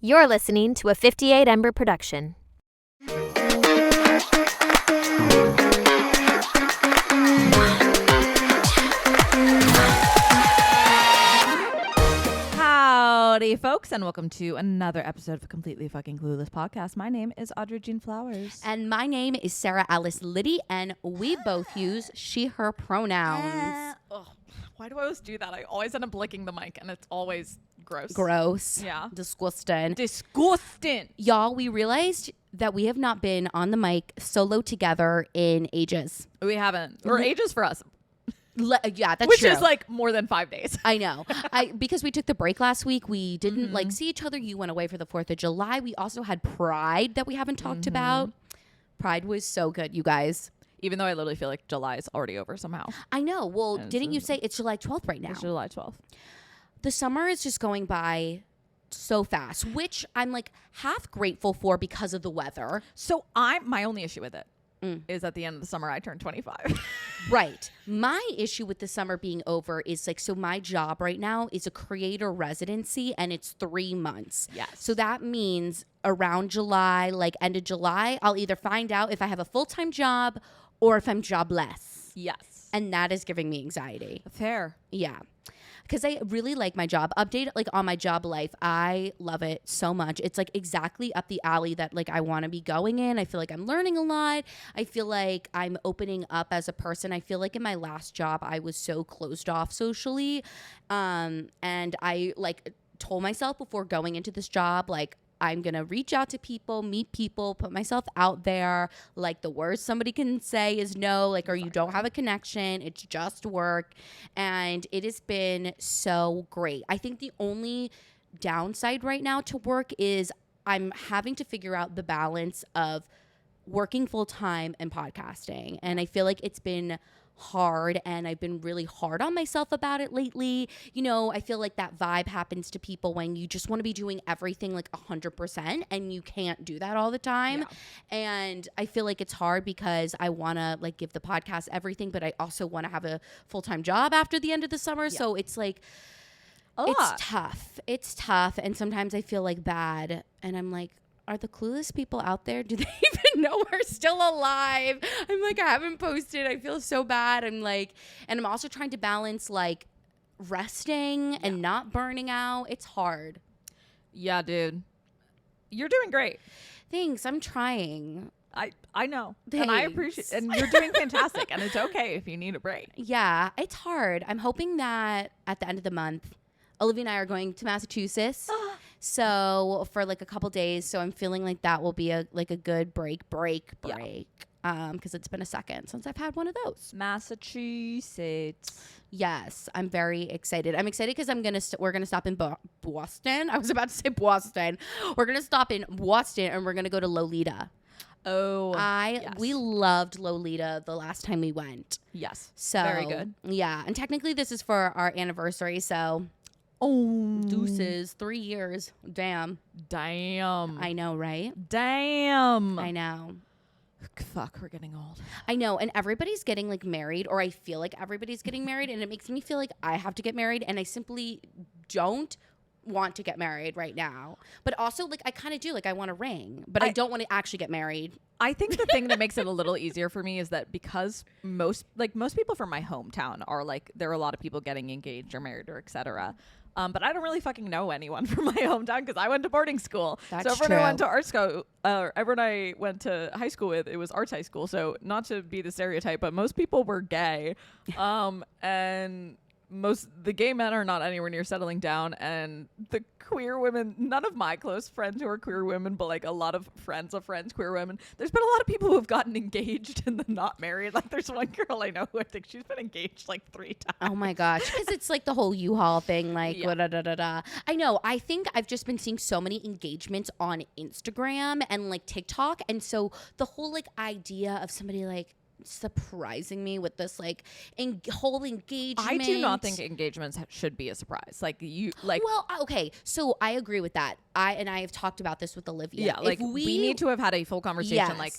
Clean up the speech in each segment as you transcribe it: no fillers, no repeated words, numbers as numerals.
You're listening to a 58 Ember production. Howdy, folks, and welcome to another episode of Completely Fucking Clueless podcast. My name is Audrey Jean Flowers. And my name is Sarah Alice Liddy, and we both use she, her pronouns. Why do I always do that? I always end up licking the mic, and it's always gross. Gross. Yeah. Disgusting. Disgusting. Y'all, we realized that we have not been on the mic solo together in ages. We haven't. Or ages for us. Yeah, that's Which true. is like more than 5 days. I know. Because we took the break last week, we didn't like see each other. You went away for the 4th of July. We also had Pride that we haven't talked about. Pride was so good, you guys. Even though I literally feel like July is already over somehow. I know. Well, didn't you say it's July 12th right now? It's July 12th. The summer is just going by so fast, which I'm like half grateful for because of the weather. So my only issue with it is at the end of the summer, I turned 25. Right. My issue with the summer being over is like, so my job right now is a creator residency and it's 3 months. Yes. So that means around July, like end of July, I'll either find out if I have a full-time job or if I'm jobless. Yes. And that is giving me anxiety. Fair. Yeah. Because I really like my job. Update like on my job life. I love it so much. It's like exactly up the alley that like I want to be going in. I feel like I'm learning a lot. I feel like I'm opening up as a person. I feel like in my last job I was so closed off socially. And I like told myself before going into this job, like, I'm going to reach out to people, meet people, put myself out there. Like the worst somebody can say is no, like, or you don't have a connection. It's just work. And it has been so great. I think the only downside right now to work is I'm having to figure out the balance of working full time and podcasting. And I feel like it's been hard and I've been really hard on myself about it lately. You know, I feel like that vibe happens to people when you just want to be doing everything like 100% and you can't do that all the time. Yeah. And I feel like it's hard because I want to like give the podcast everything, but I also want to have a full-time job after the end of the summer. Yeah. So it's like, it's tough. It's tough. And sometimes I feel like bad and I'm like, are the clueless people out there? Do they even know we're still alive? I'm like, I haven't posted. I feel so bad. I'm like, and I'm also trying to balance like resting and not burning out. It's hard. Yeah, dude. You're doing great. Thanks. I'm trying. I know. Thanks. And I appreciate and you're doing fantastic. And it's okay if you need a break. Yeah, it's hard. I'm hoping that at the end of the month, Olivia and I are going to Massachusetts. So for like a couple days. So I'm feeling like that will be a good break. Because it's been a second since I've had one of those. Massachusetts. Yes, I'm very excited. I'm excited because we're gonna stop in Boston. I was about to say Boston. We're gonna stop in Boston and we're gonna go to Lolita. Oh, we loved Lolita the last time we went. Yes. So very good. Yeah, and technically this is for our anniversary. So. Oh, deuces, 3 years. Damn. I know, right? Damn. I know. Fuck, we're getting old. I know, and everybody's getting like married, or I feel like everybody's getting married, and it makes me feel like I have to get married, and I simply don't want to get married right now. But also, like, I kind of do. Like, I want a ring, but I don't want to actually get married. I think the thing that makes it a little easier for me is that because most people from my hometown are like, there are a lot of people getting engaged or married or etc. But I don't really fucking know anyone from my hometown because I went to boarding school. That's so everyone true. I went to art school, everyone I went to high school with, it was arts high school. So not to be the stereotype, but most people were gay. And the gay men are not anywhere near settling down, and the queer women, none of my close friends who are queer women, but like a lot of friends of friends, queer women, there's been a lot of people who have gotten engaged and then not married. Like there's one girl I know who I think she's been engaged like 3 times. Oh my gosh, because it's like the whole U-Haul thing, like I know. I think I've just been seeing so many engagements on Instagram and like TikTok, and so the whole like idea of somebody like surprising me with this like whole engagement. I do not think engagements should be a surprise. Like you like. Well, okay, so I agree with that. I have talked about this with Olivia. Yeah, like we need to have had a full conversation. Yes. Like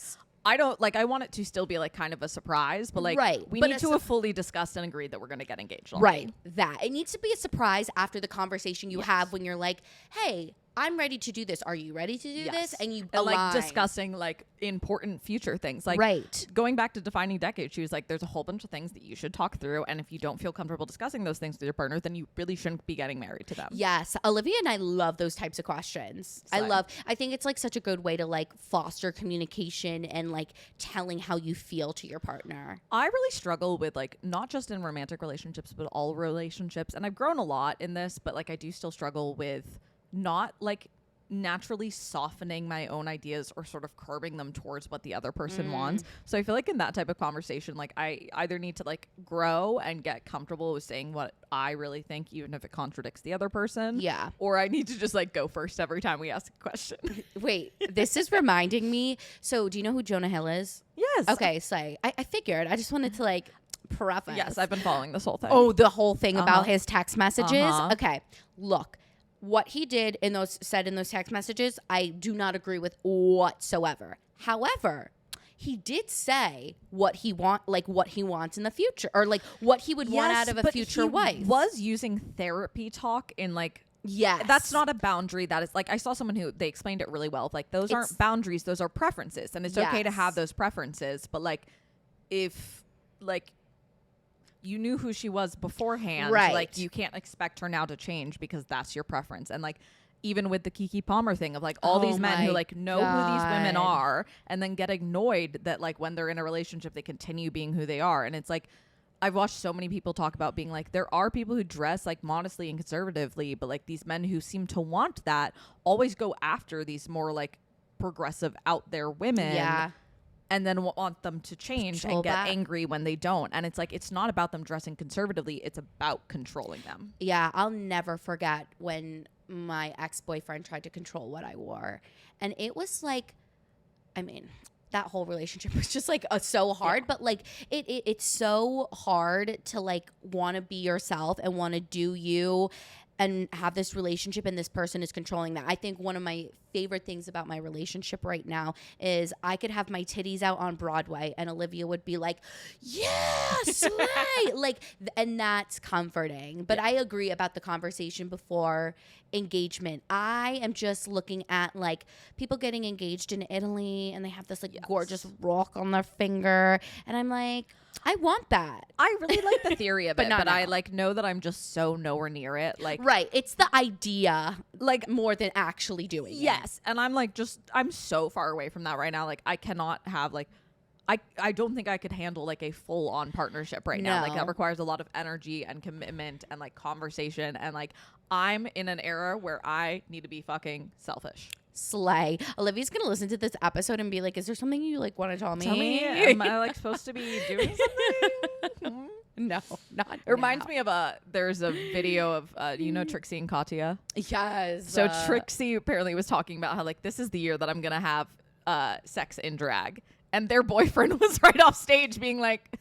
I don't like. I want it to still be like kind of a surprise, but like we but need to have fully discussed and agreed that we're going to get engaged. Right. That it needs to be a surprise after the conversation you have when you're like, hey, I'm ready to do this. Are you ready to do Yes. this? And you and align. like discussing like important future things. Like Right. going back to defining decade, she was like, there's a whole bunch of things that you should talk through. And if you don't feel comfortable discussing those things with your partner, then you really shouldn't be getting married to them. Yes. Olivia and I love those types of questions. Same. I think it's like such a good way to like foster communication and like telling how you feel to your partner. I really struggle with like not just in romantic relationships, but all relationships. And I've grown a lot in this, but like I do still struggle with not like naturally softening my own ideas or sort of curbing them towards what the other person wants. So I feel like in that type of conversation, like I either need to like grow and get comfortable with saying what I really think, even if it contradicts the other person. Yeah. Or I need to just like go first every time we ask a question. Wait, this is reminding me. So do you know who Jonah Hill is? Yes. Okay, so I figured. I just wanted to like preface. Yes, I've been following this whole thing. Oh, the whole thing about Uh-huh. his text messages? Uh-huh. Okay, look. What he did in those text messages, I do not agree with whatsoever. However, he did say what he wants in the future, or like what he would want out of a future wife. Was using therapy talk in like Yes. that's not a boundary. That is like I saw someone who they explained it really well. Like those aren't boundaries, those are preferences, and it's okay to have Yes. those preferences. But like if like you knew who she was beforehand, Right. like you can't expect her now to change because that's your preference. And like even with the Kiki Palmer thing of like all Oh these men who my like know who these women God. are and then get annoyed that like when they're in a relationship they continue being who they are. And it's like I've watched so many people talk about being like there are people who dress like modestly and conservatively, but like these men who seem to want that always go after these more like progressive out there women. Yeah. And then want them to change Control and get back. angry when they don't. And it's like, it's not about them dressing conservatively. It's about controlling them. Yeah, I'll never forget when my ex-boyfriend tried to control what I wore. And it was like, I mean, that whole relationship was just like so hard, but like it's so hard to like want to be yourself and want to do you and have this relationship and this person is controlling that. I think one of my favorite things about my relationship right now is I could have my titties out on Broadway and Olivia would be like, yeah, slay. Like, and that's comforting. But I agree about the conversation before engagement. I am just looking at like people getting engaged in Italy and they have this like gorgeous rock on their finger. And I'm like, I want that. I really like the theory of But it, not but I now. like know that I'm just so nowhere near it. Like, Right. It's the idea like more than actually doing it. yes. And I'm like, I'm so far away from that right now. Like, I cannot have like, I don't think I could handle like a full on partnership right now. Like No. that requires a lot of energy and commitment and like conversation. And like, I'm in an era where I need to be fucking selfish. Slay. Olivia's gonna listen to this episode and be like, "Is there something you like want to tell me?" Tell me, am I like supposed to be doing something? No, not. It reminds me of there's a video of you know Trixie and Katya. Yes. So Trixie apparently was talking about how like this is the year that I'm gonna have sex in drag, and their boyfriend was right off stage being like,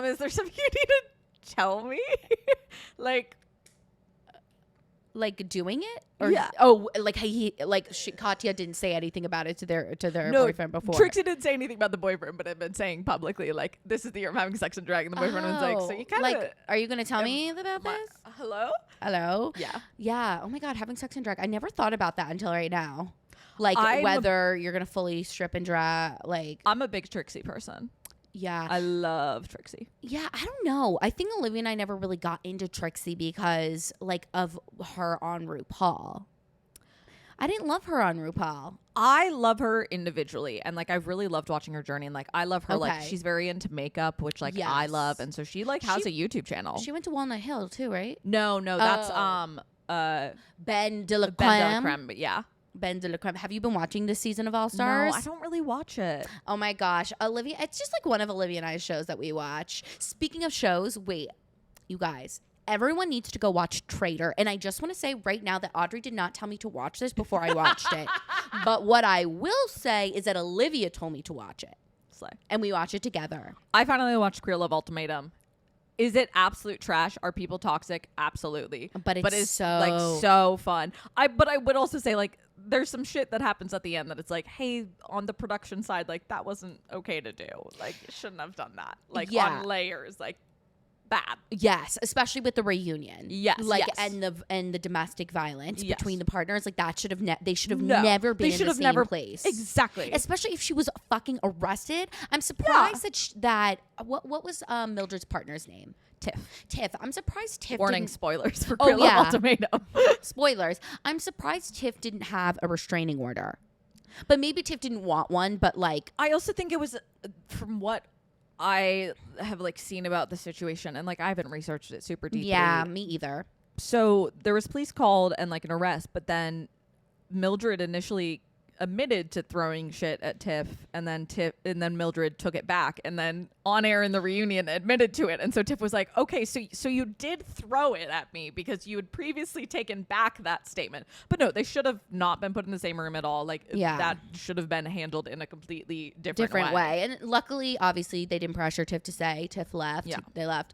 is there something you need to tell me? like doing it, or Yeah. oh, like Katya didn't say anything about it to their boyfriend before. Trixie didn't say anything about the boyfriend, but had been saying publicly like this is the year I'm having sex in drag, and the boyfriend was like, so you kind of like, are you gonna tell me about this? hello? Hello. Yeah. Yeah. Oh my God, having sex in drag. I never thought about that until right now. Like I'm whether you're gonna fully strip and drag. Like, I'm a big Trixie person. yeah. I love Trixie. Yeah, I don't know. I think Olivia and I never really got into Trixie because like of her on RuPaul. I didn't love her on RuPaul. I love her individually, and like I've really loved watching her journey, and like I love her like Okay. she's very into makeup, which like I Yes. love, and so she like has a YouTube channel. She went to Walnut Hill too, right? No, that's Oh. Ben de la Ben de la Creme. Creme, but yeah. Ben de la Creme. Have you been watching this season of All Stars? No, I don't really watch it. Oh my gosh, Olivia! It's just like one of Olivia and I's shows that we watch. Speaking of shows, wait, you guys. Everyone needs to go watch Traitor. And I just want to say right now that Audrey did not tell me to watch this before I watched it. But what I will say is that Olivia told me to watch it. Slay. And we watch it together. I finally watched Queer Love Ultimatum. Is it absolute trash? Are people toxic? Absolutely. But it's so- like so fun. But I would also say like there's some shit that happens at the end that it's like, hey, on the production side, like that wasn't okay to do. Like you shouldn't have done that. Like Yeah. on layers, like bad. Yes, especially with the reunion. Yes, like yes. and the domestic violence Yes. between the partners. Like that should have they should have No, never been they in should the have same never place. Exactly. Especially if she was fucking arrested. I'm surprised that what was Mildred's partner's name? Tiff. I'm surprised Tiff. Warning, didn't, spoilers for Oh, Clueless yeah. Ultimatum. Spoilers. I'm surprised Tiff didn't have a restraining order. But maybe Tiff didn't want one. But like, I also think it was from what I have like seen about the situation, and like I haven't researched it super deeply. yeah, me either. So there was police called and like an arrest, but then Mildred initially admitted to throwing shit at Tiff, and then Mildred took it back, and then on air in the reunion admitted to it. And so Tiff was like, okay, so you did throw it at me because you had previously taken back that statement. But no, they should have not been put in the same room at all. Like that should have been handled in a completely different way. And luckily, obviously, they didn't pressure Tiff to say. Tiff left. Yeah. They left.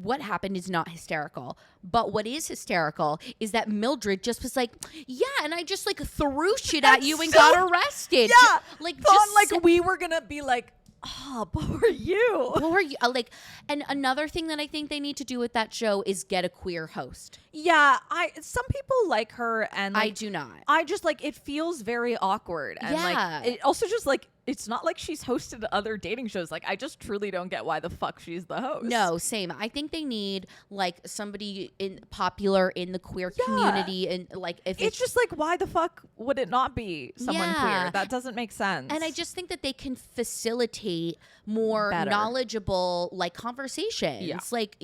What happened is not hysterical. But what is hysterical is that Mildred just was like, yeah, and I just like threw shit at you and got arrested. Yeah. Like, Thought just like we were gonna be like, oh, poor you. what were you like? And another thing that I think they need to do with that show is get a queer host. Yeah, some people like her, and like, I do not. I just like it feels very awkward, and Yeah. like it also just like it's not like she's hosted other dating shows. Like I just truly don't get why the fuck she's the host. No, same. I think they need like somebody popular in the queer community, and like if It's just like, why the fuck would it not be someone Yeah. queer? That doesn't make sense. And I just think that they can facilitate more Better. knowledgeable like conversations. Yeah. Like,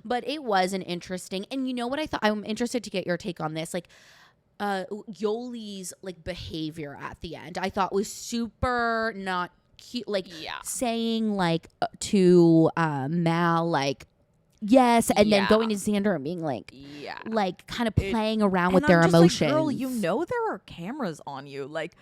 but it was an interesting, and you know what I thought? I'm interested to get your take on this. Like Yoli's like behavior at the end, I thought was super not cute. Like saying like to Mal like yes, and then going to Xander and being like like kind of playing around with their emotions. Like, girl, you know there are cameras on you. Like,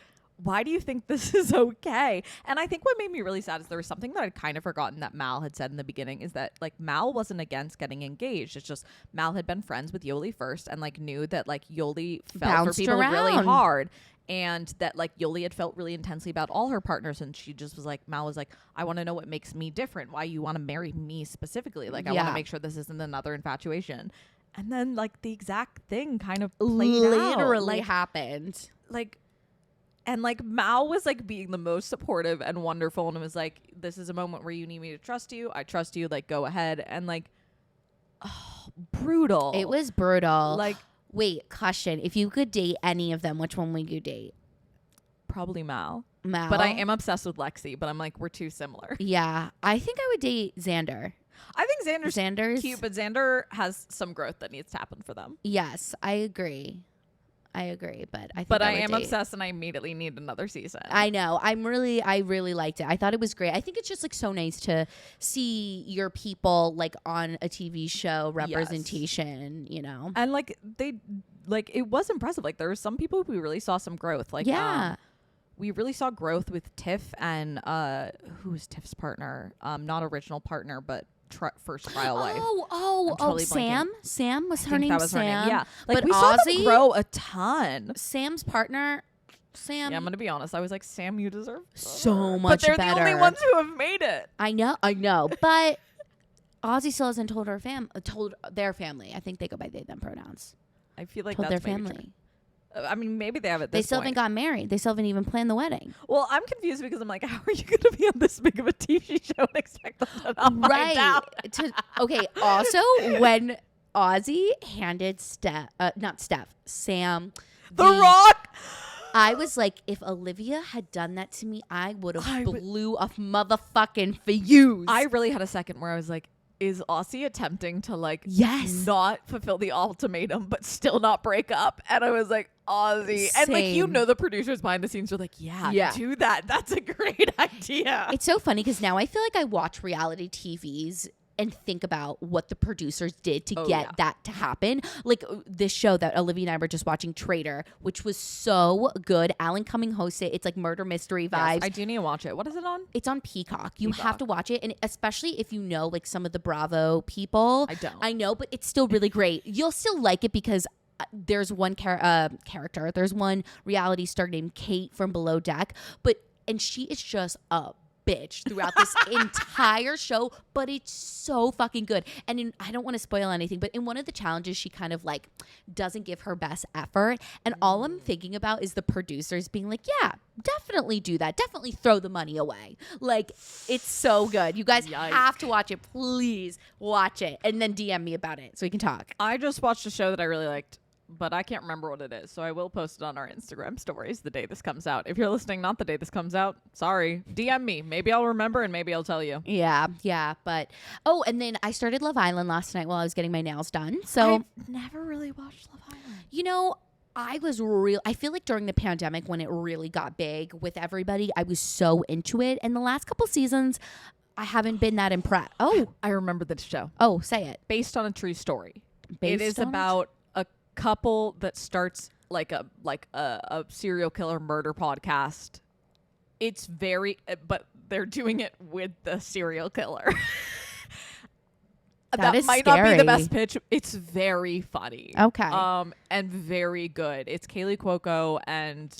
why do you think this is okay? And I think what made me really sad is there was something that I'd kind of forgotten that Mal had said in the beginning, is that like Mal wasn't against getting engaged. It's just Mal had been friends with Yoli first and like knew that like Yoli felt Bounced for people around. really hard. And that like Yoli had felt really intensely about all her partners, and she just was like, Mal was like, I want to know what makes me different, why you want to marry me specifically. Like I want to make sure this isn't another infatuation. And then like the exact thing kind of played out. Literally happened. Like, and like Mal was like being the most supportive and wonderful, and it was like, this is a moment where you need me to trust you. I trust you. Like, go ahead. And like, brutal. It was brutal. Like, wait, question. If you could date any of them, which one would you date? probably Mal. Mal. But I am obsessed with Lexi, but I'm like, we're too similar. Yeah. I think I would date Xander. I think Xander's cute, but Xander has some growth that needs to happen for them. Yes, I agree. But I think But I would am date. obsessed, and I immediately need another season. I know. I really liked it. I thought it was great. I think it's just like so nice to see your people like on a TV show representation, And like it was impressive. Like there were some people we really saw some growth. Like we really saw growth with Tiff and who was Tiff's partner? Not original partner, but first trial wife. Oh, Sam. blanking. Sam was I her think name. that was her Sam. name. Yeah, like but we saw Ozzy, them grow a ton. Sam's partner, Sam. Yeah, I'm gonna be honest. I was like, Sam, you deserve so much but they're better. the only ones who have made it. I know, but Ozzy still hasn't told told their family. I think they go by they them pronouns. I feel like Told that's their maybe family. true. I mean, maybe they have it. They still haven't got married. They still haven't even planned the wedding. Well, I'm confused because I'm like, how are you going to be on this big of a TV show and expect them to not find out? Okay. Also, when Ozzy handed Sam, The Rock. I was like, if Olivia had done that to me, I would have blew a motherfucking fuse. I really had a second where I was like, is Aussie attempting to like not fulfill the ultimatum but still not break up? And I was like, Aussie. And like, the producers behind the scenes were like, yeah, do that. That's a great idea. It's so funny because now I feel like I watch reality TVs and think about what the producers did to get that to happen. Like this show that Olivia and I were just watching, Traitor, which was so good. Alan Cumming hosts it. It's like murder mystery vibes. Yes, I do need to watch it. What is it on? It's on Peacock. You have to watch it. And especially if you know like some of the Bravo people. I don't. I know, but it's still really great. You'll still like it because there's one character. There's one reality star named Kate from Below Deck. And she is just a bitch throughout this entire show, but it's so fucking good. And I don't want to spoil anything, but in one of the challenges, she kind of like doesn't give her best effort. And all I'm thinking about is the producers being like, yeah, definitely do that. Definitely throw the money away. Like, it's so good. You guys have to watch it. Please watch it. And then DM me about it so we can talk. I just watched a show that I really liked, but I can't remember what it is. So I will post it on our Instagram stories the day this comes out. If you're listening, not the day this comes out, sorry. DM me. Maybe I'll remember and maybe I'll tell you. Yeah. But, oh, and then I started Love Island last night while I was getting my nails done. So I've never really watched Love Island. You know, I feel like during the pandemic when it really got big with everybody, I was so into it. And the last couple seasons, I haven't been that impressed. Oh, I remember this show. Oh, say it. Based on a true story. Based it is on about a couple that starts like a serial killer murder podcast. It's very, but they're doing it with the serial killer. That is might scary. not be the best pitch. It's very funny. Okay. And very good. It's Kaylee Cuoco and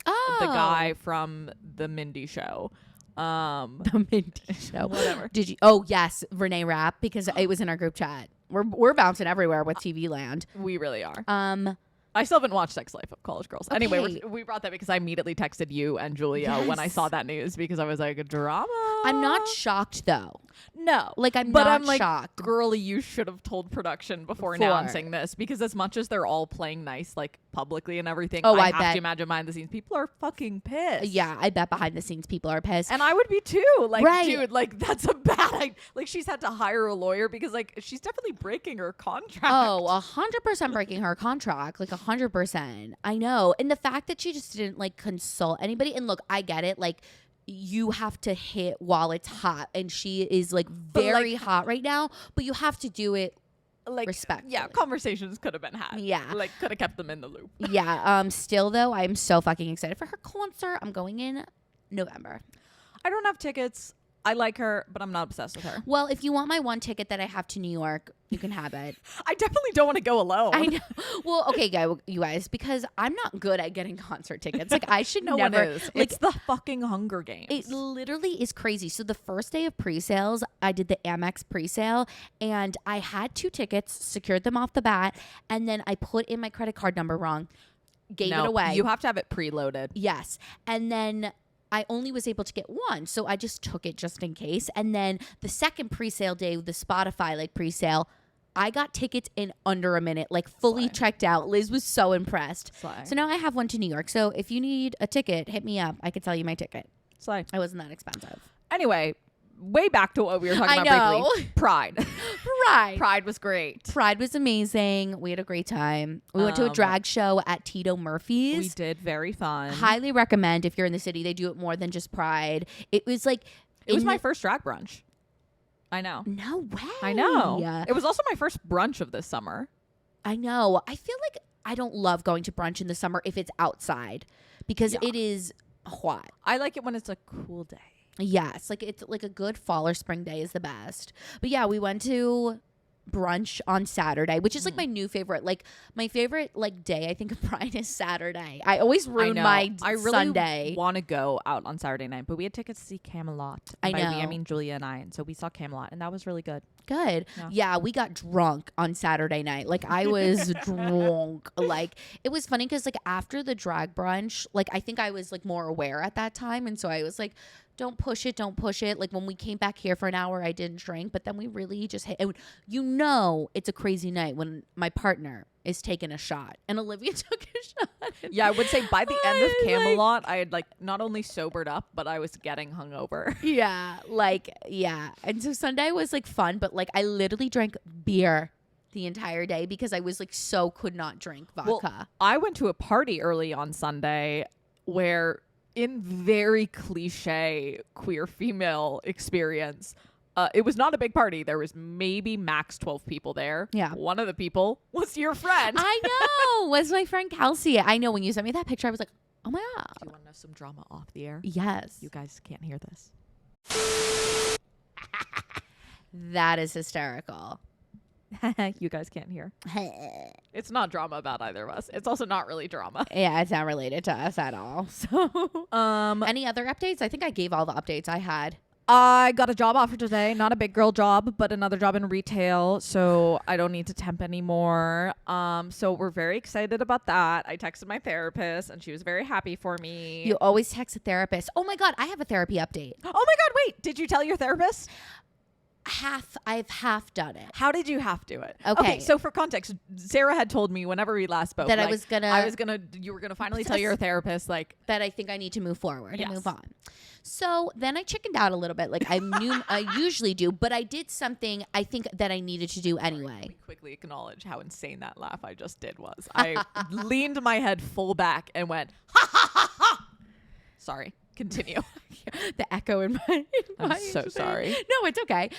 the guy from the Mindy Show. The Mindy Show. Whatever. Did you? Oh yes, Renee Rapp, because it was in our group chat. We're bouncing everywhere with TV land. We really are. I still haven't watched Sex Life of College Girls. Okay. Anyway, we brought that because I immediately texted you and Julia when I saw that news because I was like, drama. I'm not shocked though. No. Like I'm but not I'm like, shocked. girlie, you should have told production before announcing this because as much as they're all playing nice, like publicly and everything, I have bet. to imagine behind the scenes people are fucking pissed. Yeah, I bet behind the scenes people are pissed. And I would be too. Like, Right. dude, like that's a bad idea. Like she's had to hire a lawyer because like she's definitely breaking her contract. Oh, 100% breaking her contract. Like 100%. I know. And the fact that she just didn't like consult anybody. And look, I get it. Like you have to hit while it's hot. And she is like very hot right now. But you have to do it like respectfully. Yeah, conversations could have been had. Yeah. Like could have kept them in the loop. Yeah. Still though, I'm so fucking excited for her concert. I'm going in November. I don't have tickets. I like her, but I'm not obsessed with her. Well, if you want my one ticket that I have to New York, you can have it. I definitely don't want to go alone. I know. Well, okay, you guys, because I'm not good at getting concert tickets. Like I should No never. one is. Like, It's the fucking Hunger Games. it literally is crazy. So the first day of pre-sales, I did the Amex pre-sale, and I had 2 tickets, secured them off the bat, and then I put in my credit card number wrong, gave it away. You have to have it preloaded. Yes, and then I only was able to get 1, so I just took it just in case. And then the second pre-sale day, the Spotify like pre-sale, I got tickets in under a minute, like fully Slay. checked out. Liz was so impressed. Slay. So now I have one to New York. So if you need a ticket, hit me up. I could sell you my ticket. Slay. It wasn't that expensive. Anyway, way back to what we were talking I about know. briefly. Pride. Pride was great. Pride was amazing. We had a great time. We went to a drag show at Tito Murphy's. We did. Very fun. Highly recommend if you're in the city. They do it more than just Pride. It was like It was my first drag brunch. I know. No way. I know. Yeah. It was also my first brunch of this summer. I know. I feel like I don't love going to brunch in the summer if it's outside because Yeah. it is hot. I like it when it's a cool day. Yes, like it's like a good fall or spring day is the best. But yeah, we went to brunch on Saturday, which is like my new favorite. Like my favorite like day I think of Pride is Saturday. I always ruin my I really Sunday. want to go out on Saturday night, but we had tickets to see Camelot. And I by we, I know. mean Julia and I, and so we saw Camelot, and that was really good. Good. Yeah. Yeah, we got drunk on Saturday night. Like I was drunk. Like it was funny because like after the drag brunch, like I think I was like more aware at that time, and so I was like, don't push it, don't push it. Like when we came back here for an hour, I didn't drink, but then we really just hit. And you know, it's a crazy night when my partner is taking a shot, and Olivia took a shot. Yeah, I would say by the end of I, like- Camelot, I had like not only sobered up, but I was getting hungover. Yeah, like yeah. And so Sunday was like fun, but like I literally drank beer the entire day because I was like so could not drink vodka. Well, I went to a party early on Sunday where, in very cliche queer female experience, it was not a big party. There was maybe max 12 people there. Yeah. One of the people was your friend. I know. Was my friend Kelsey. I know when you sent me that picture, I was like, oh my Do God. you want to know some drama off the air? Yes. You guys can't hear this. That is hysterical. You guys can't hear. It's not drama about either of us. It's also not really drama. Yeah, it's not related to us at all. So, any other updates? I think I gave all the updates I had. I got a job offer today, not a big girl job, but another job in retail, so I don't need to temp anymore. So we're very excited about that. I texted my therapist and she was very happy for me. You always text a therapist. Oh my God, I have a therapy update. Oh my God, wait, did you tell your therapist? I've half done it. How did you half do it? Okay. So for context, Sarah had told me whenever we last spoke That like, you were gonna finally tell your therapist like that I think I need to move forward Yes. and move on. So then I chickened out a little bit. Like I knew I usually do, but I did something I think that I needed to do anyway. Let me quickly acknowledge how insane that laugh I just did was. I leaned my head full back and went, ha ha ha ha. Sorry, continue. The echo in my I'm so sorry. No, it's okay.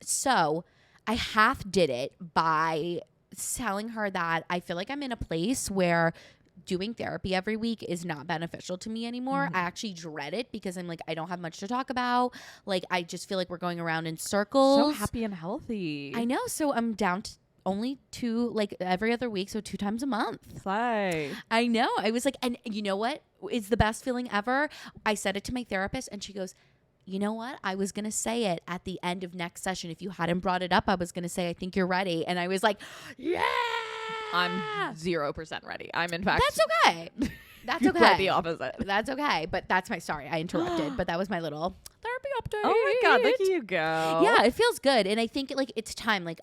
So I half did it by telling her that I feel like I'm in a place where doing therapy every week is not beneficial to me anymore. I actually dread it because I'm like, I don't have much to talk about. Like, I just feel like we're going around in circles. So happy and healthy. I know. So I'm down to only 2, like every other week. So 2 times a month. Slay. I know. I was like, and you know what is the best feeling ever? I said it to my therapist and she goes, you know what? I was going to say it at the end of next session. If you hadn't brought it up, I was going to say, I think you're ready. And I was like, yeah. I'm 0% ready. I'm in fact. That's okay. That's okay. Quite the opposite. That's okay. But that's my, sorry, I interrupted. But that was my little therapy update. Oh my God, look at you go. Yeah, it feels good. And I think like it's time. Like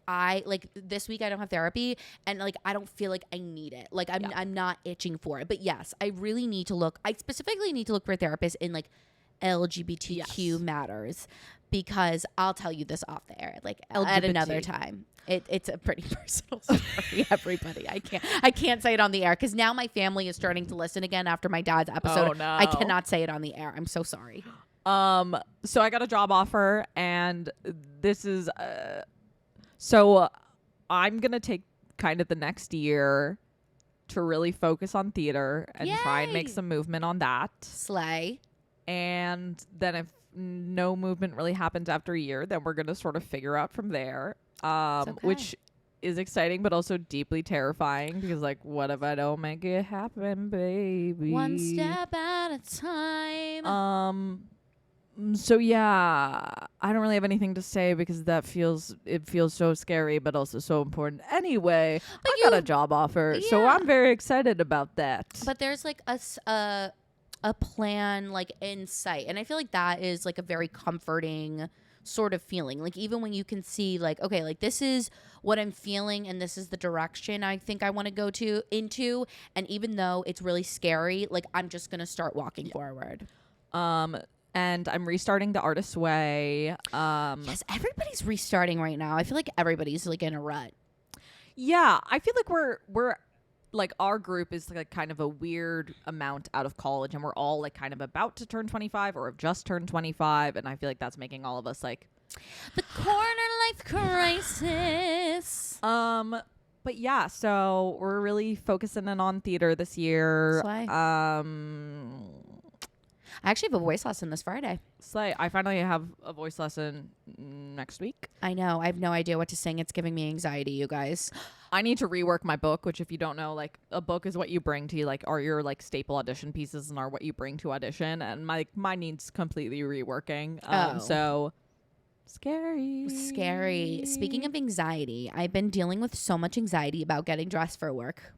this week I don't have therapy and like I don't feel like I need it. Like I'm not itching for it. But yes, I really need to look. I specifically need to look for a therapist in like LGBTQ matters, because I'll tell you this off the air, like at another time. It's a pretty personal story, everybody. I can't say it on the air because now my family is starting to listen again after my dad's episode. Oh, no. I cannot say it on the air. I'm so sorry. So I got a job offer, and this is so I'm gonna take kind of the next year to really focus on theater and try and make Yay. some movement on that. Slay. And then if no movement really happens after a year, then we're gonna sort of figure out from there. Okay. Which is exciting but also deeply terrifying because like, what if I don't make it happen, baby? One step at a time. So yeah, I don't really have anything to say because it feels so scary but also so important. Anyway, But I got a job offer, so Yeah. I'm very excited about that. But there's like a plan like in sight, and I feel like that is like a very comforting sort of feeling. Like even when you can see like, okay, like this is what I'm feeling and this is the direction I think I want to go into, and even though it's really scary, like I'm just gonna start walking forward. And I'm restarting the Artist's Way. Yes, everybody's restarting right now. I feel like everybody's like in a rut. Yeah, I feel like we're like our group is like kind of a weird amount out of college, and we're all like kind of about to turn 25 or have just turned 25, and I feel like that's making all of us like The corner life crisis. But yeah, so we're really focusing in on theater this year. Slay. I actually have a voice lesson this Friday. Slay. I finally have a voice lesson next week. I know. I have no idea what to sing. It's giving me anxiety, you guys. I need to rework my book, which if you don't know, like a book is what you bring to like are your like staple audition pieces and are what you bring to audition, and mine needs completely reworking. So scary. Speaking of anxiety, I've been dealing with so much anxiety about getting dressed for work.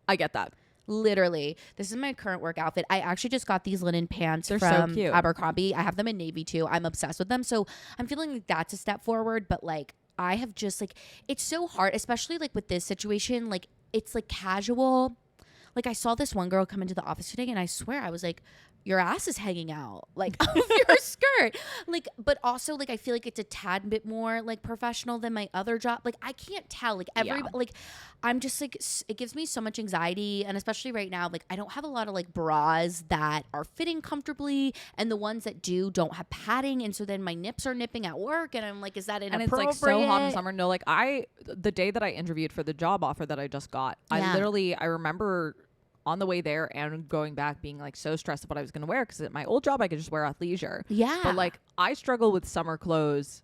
I get that. Literally, this is my current work outfit. I actually just got these linen pants They're so from cute. Abercrombie. I have them in navy too. I'm obsessed with them. So I'm feeling like that's a step forward. But like, I have just like, it's so hard, especially like with this situation. Like, it's like casual. Like I saw this one girl come into the office today and I swear I was like, your ass is hanging out like of your skirt. Like, but also like I feel like it's a tad bit more like professional than my other job. Like I can't tell. Like like I'm just like it gives me so much anxiety, and especially right now, like I don't have a lot of like bras that are fitting comfortably, and the ones that do don't have padding, and so then my nips are nipping at work, and I'm like, is that inappropriate? And it's like so hot in summer. No, like the day that I interviewed for the job offer that I just got, Yeah. I remember on the way there and going back being like so stressed about what I was going to wear because at my old job I could just wear athleisure. Yeah. But like I struggle with summer clothes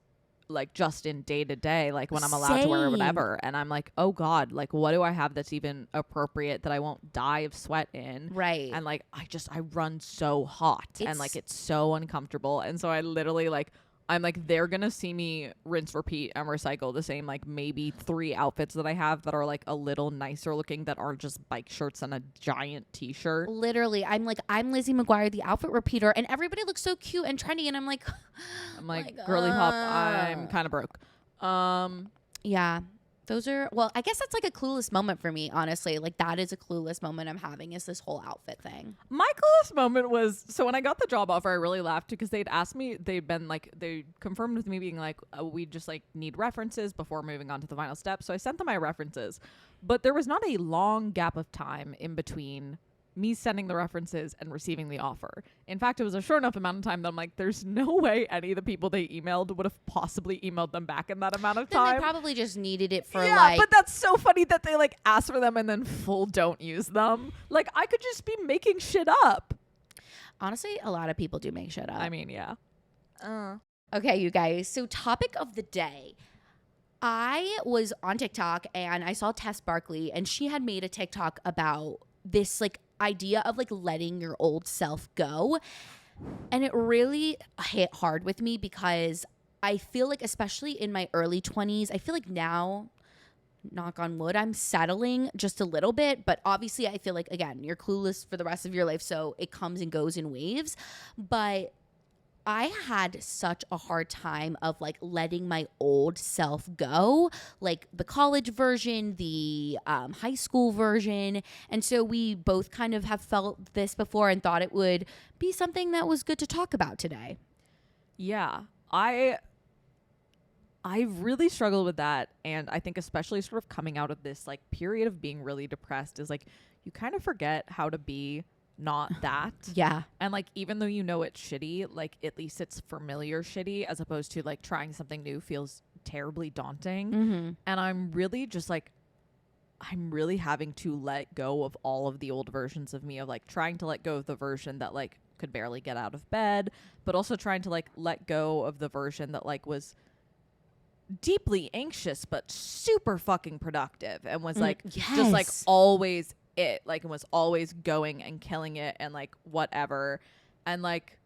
like just in day to day, like when I'm allowed to wear Same. whatever. And I'm like, oh God, like what do I have that's even appropriate that I won't die of sweat in? Right. And like, I run so hot and like it's so uncomfortable. And so I literally like, I'm like, they're going to see me rinse, repeat, and recycle the same, like maybe 3 outfits that I have that are like a little nicer looking that aren't just bike shirts and a giant t-shirt. Literally, I'm like, I'm Lizzie McGuire, the outfit repeater, and everybody looks so cute and trendy. And I'm like, Girly pop, I'm kind of broke. Yeah. Those are, well, I guess that's like a Clueless moment for me, honestly. Like, that is a Clueless moment I'm having, is this whole outfit thing. My Clueless moment was, so when I got the job offer, I really laughed because they'd asked me, they'd been like, they confirmed with me being like, we just like need references before moving on to the final step. So I sent them my references, but there was not a long gap of time in between me sending the references and receiving the offer. In fact, it was a short enough amount of time that I'm like, there's no way any of the people they emailed would have possibly emailed them back in that amount of Then time. they probably just needed it for Yeah, but that's so funny that they like ask for them and then full don't use them. Like I could just be making shit up. Honestly, a lot of people do make shit up. I mean, yeah. Okay, you guys. So, topic of the day. I was on TikTok and I saw Tess Barkley, and she had made a TikTok about this like idea of like letting your old self go. And it really hit hard with me because I feel like, especially in my early 20s, I feel like now, knock on wood, I'm settling just a little bit. But obviously, I feel like, again, you're clueless for the rest of your life. So it comes and goes in waves. But I had such a hard time of like letting my old self go, like the college version, the high school version. And so we both kind of have felt this before and thought it would be something that was good to talk about today. Yeah. I really struggle with that. And I think especially sort of coming out of this like period of being really depressed is like you kind of forget how to be not that. Yeah. And like even though you know it's shitty, like at least it's familiar shitty as opposed to like trying something new feels terribly daunting. Mm-hmm. And I'm really just like I'm really having to let go of all of the old versions of me, of like trying to let go of the version that like could barely get out of bed, but also trying to like let go of the version that like was deeply anxious but super fucking productive and was like just like always it, like, and was always going and killing it and like whatever. And like,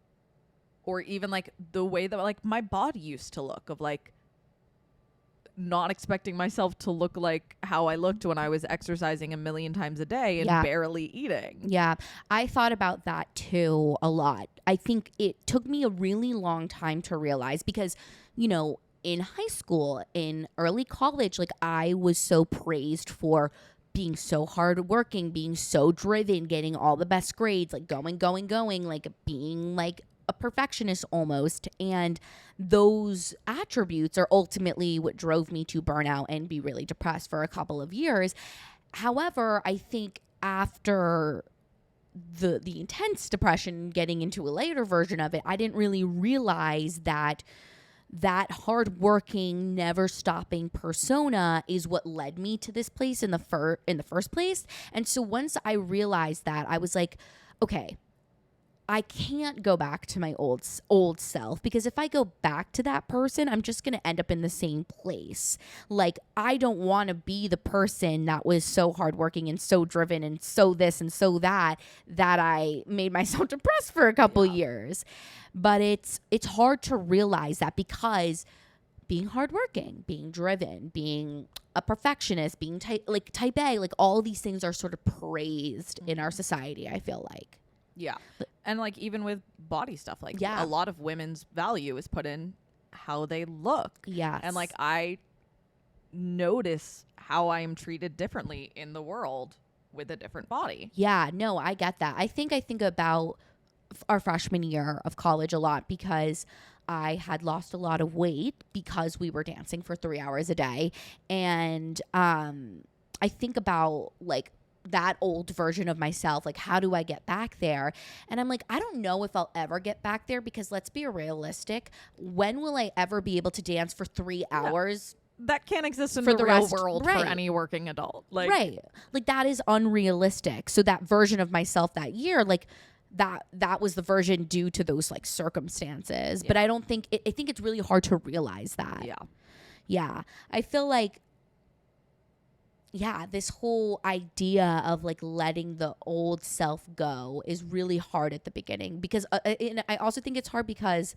or even like the way that like my body used to look, of like not expecting myself to look like how I looked when I was exercising 1,000,000 times a day and barely eating. Yeah, I thought about that too a lot. I think it took me a really long time to realize because, you know, in high school, in early college, like I was so praised for being so hardworking, being so driven, getting all the best grades, like going, like being like a perfectionist almost. And those attributes are ultimately what drove me to burnout and be really depressed for a couple of years. However, I think after the intense depression, getting into a later version of it, I didn't really realize that hardworking, never stopping persona is what led me to this place in the first place. And so once I realized that, I was like, okay, I can't go back to my old self, because if I go back to that person, I'm just going to end up in the same place. Like, I don't want to be the person that was so hardworking and so driven and so this and so that I made myself depressed for a couple years. But it's hard to realize that, because being hardworking, being driven, being a perfectionist, being type A, like all these things are sort of praised in our society, I feel like. Yeah. And like even with body stuff, like a lot of women's value is put in how they look. Yes. And like I notice how I am treated differently in the world with a different body. Yeah, no, I get that. I think about our freshman year of college a lot, because I had lost a lot of weight because we were dancing for 3 hours a day. And I think about like that old version of myself, like how do I get back there? And I'm like, I don't know if I'll ever get back there, because let's be realistic. When will I ever be able to dance for 3 hours? That can't exist in the real world for any working adult. Like, right. Like that is unrealistic. So that version of myself that year, like that was the version due to those like circumstances. But I don't think I think it's really hard to realize that. Yeah. I feel like, this whole idea of like letting the old self go is really hard at the beginning, because and I also think it's hard because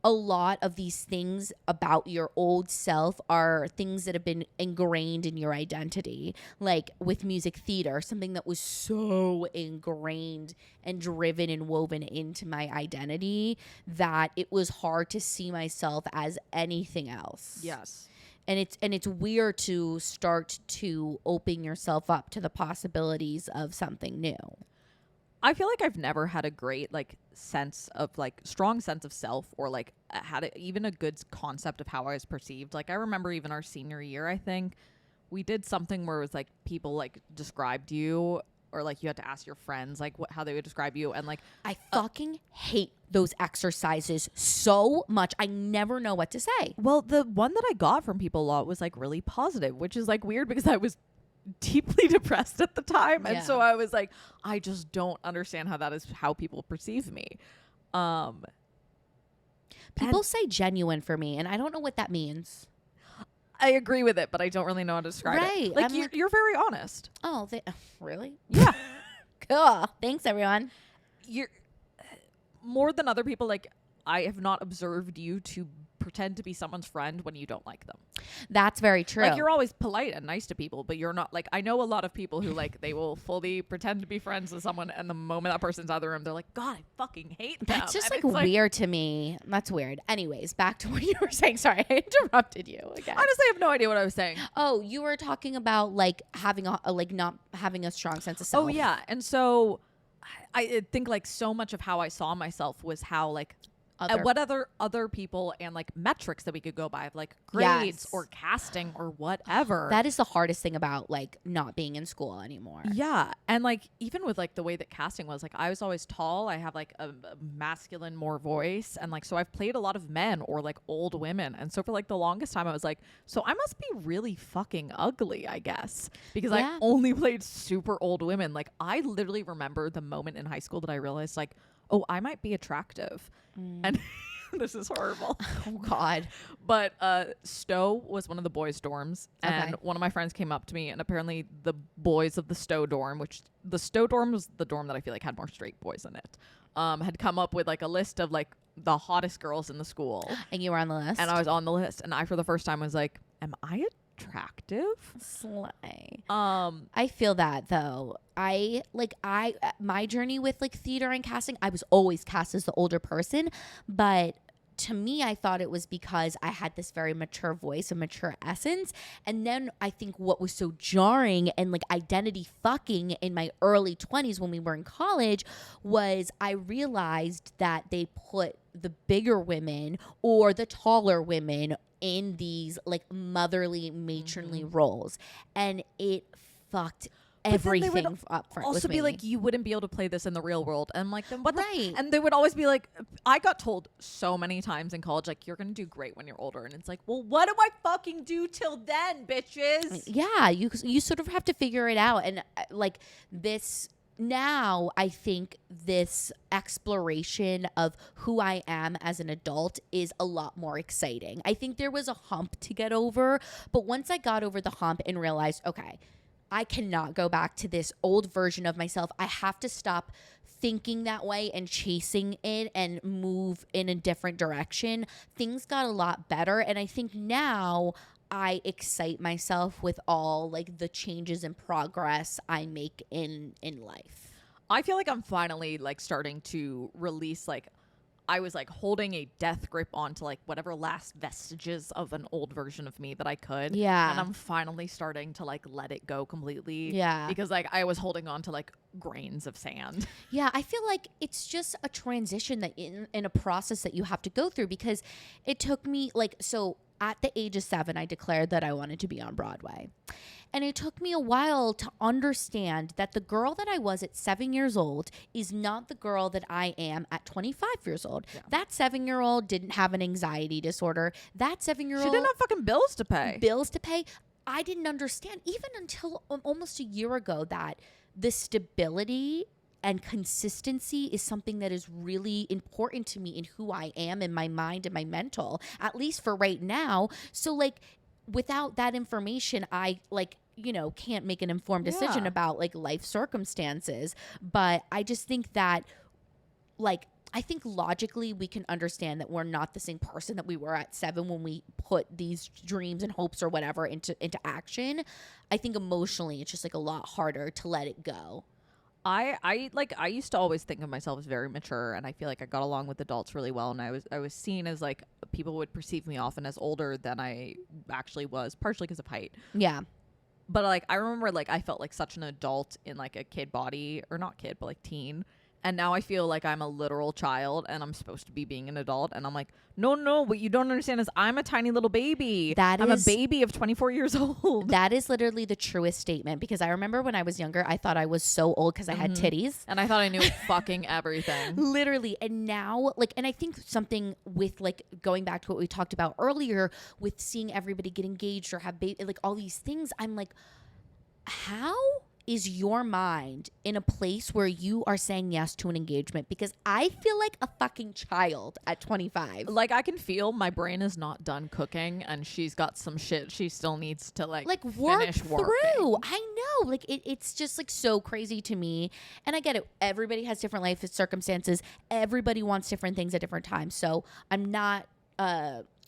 a lot of these things about your old self are things that have been ingrained in your identity. Like with music theater, something that was so ingrained and driven and woven into my identity that it was hard to see myself as anything else. Yes. And it's weird to start to open yourself up to the possibilities of something new. I feel like I've never had a great like sense of like strong sense of self, or like had even a good concept of how I was perceived. Like I remember even our senior year, I think we did something where it was like people like described you, or like you had to ask your friends like how they would describe you, and like I fucking hate those exercises so much. I never know what to say. Well, the one that I got from people a lot was like really positive, which is like weird because I was deeply depressed at the time, and so I was like, I just don't understand how that is how people perceive me. People say genuine for me, and I don't know what that means. I agree with it, but I don't really know how to describe it. Like you're very honest. Oh, really? Yeah. Cool. Thanks, everyone. You're more than other people. Like I have not observed you to pretend to be someone's friend when you don't like them. That's very true. Like you're always polite and nice to people, but you're not like, I know a lot of people who like they will fully pretend to be friends with someone, and the moment that person's out of the room, they're like, God, I fucking hate them. That's just like weird to me. That's weird. Anyways, back to what you were saying. Sorry, I interrupted you again. Honestly, I have no idea what I was saying. Oh, you were talking about like having a like not having a strong sense of self. Oh yeah, and so I think like so much of how I saw myself was how like what other people and like metrics that we could go by, like grades or casting or whatever. That is the hardest thing about like not being in school anymore. Yeah. And like even with like the way that casting was, like I was always tall, I have like a masculine more voice, and like so I've played a lot of men or like old women, and so for like the longest time I was like, so I must be really fucking ugly, I guess, because I only played super old women. Like I literally remember the moment in high school that I realized like, oh, I might be attractive. And this is horrible. Oh God. But Stowe was one of the boys' dorms, and one of my friends came up to me, and apparently the boys of the Stowe dorm, which the Stowe dorm was the dorm that I feel like had more straight boys in it, had come up with like a list of like the hottest girls in the school. And you were on the list? And I was on the list, and I for the first time was like, am I attractive? Slay. I feel that though. My journey with like theater and casting, I was always cast as the older person, but to me, I thought it was because I had this very mature voice, a mature essence. And then I think what was so jarring and like identity fucking in my early 20s when we were in college was I realized that they put the bigger women or the taller women in these like motherly, matronly roles. And it fucked everything up front. Also with be me. like, you wouldn't be able to play this in the real world. And I'm like, then what? Right. And they would always be like, I got told so many times in college, like, you're gonna do great when you're older. And it's like, well, what do I fucking do till then, bitches? Yeah, you sort of have to figure it out. And like this now, I think this exploration of who I am as an adult is a lot more exciting. I think there was a hump to get over, but once I got over the hump and realized, okay, I cannot go back to this old version of myself. I have to stop thinking that way and chasing it and move in a different direction. Things got a lot better. And I think now I excite myself with all like the changes and progress I make in life. I feel like I'm finally like starting to release, like, I was like holding a death grip onto like whatever last vestiges of an old version of me that I could. Yeah. And I'm finally starting to like let it go completely. Yeah. Because like I was holding on to like grains of sand. Yeah, I feel like it's just a transition that in a process that you have to go through, because it took me like, so at the age of 7, I declared that I wanted to be on Broadway. And it took me a while to understand that the girl that I was at 7 years old is not the girl that I am at 25 years old. Yeah. That 7-year-old didn't have an anxiety disorder. That 7-year-old... She didn't have fucking bills to pay. I didn't understand, even until almost a year ago, that the stability and consistency is something that is really important to me in who I am in my mind and my mental, at least for right now. So like without that information, I like, you know, can't make an informed decision Yeah. about like life circumstances. But I just think that like I think logically we can understand that we're not the same person that we were at 7 when we put these dreams and hopes or whatever into action. I think emotionally it's just like a lot harder to let it go. I used to always think of myself as very mature, and I feel like I got along with adults really well, and I was seen as like people would perceive me often as older than I actually was, partially because of height. Yeah. But like I remember like I felt like such an adult in like a kid body, or not kid but like teen. And now I feel like I'm a literal child and I'm supposed to be being an adult. And I'm like, no, what you don't understand is I'm a tiny little baby. I'm a baby of 24 years old. That is literally the truest statement, because I remember when I was younger, I thought I was so old because I had titties. And I thought I knew fucking everything. Literally. And now, like, and I think something with like going back to what we talked about earlier with seeing everybody get engaged or have baby, like all these things, I'm like, how is your mind in a place where you are saying yes to an engagement? Because I feel like a fucking child at 25. Like I can feel my brain is not done cooking, and she's got some shit she still needs to like work finish through. working. I know, like it's just like so crazy to me, and I get it. Everybody has different life circumstances. Everybody wants different things at different times. So I'm not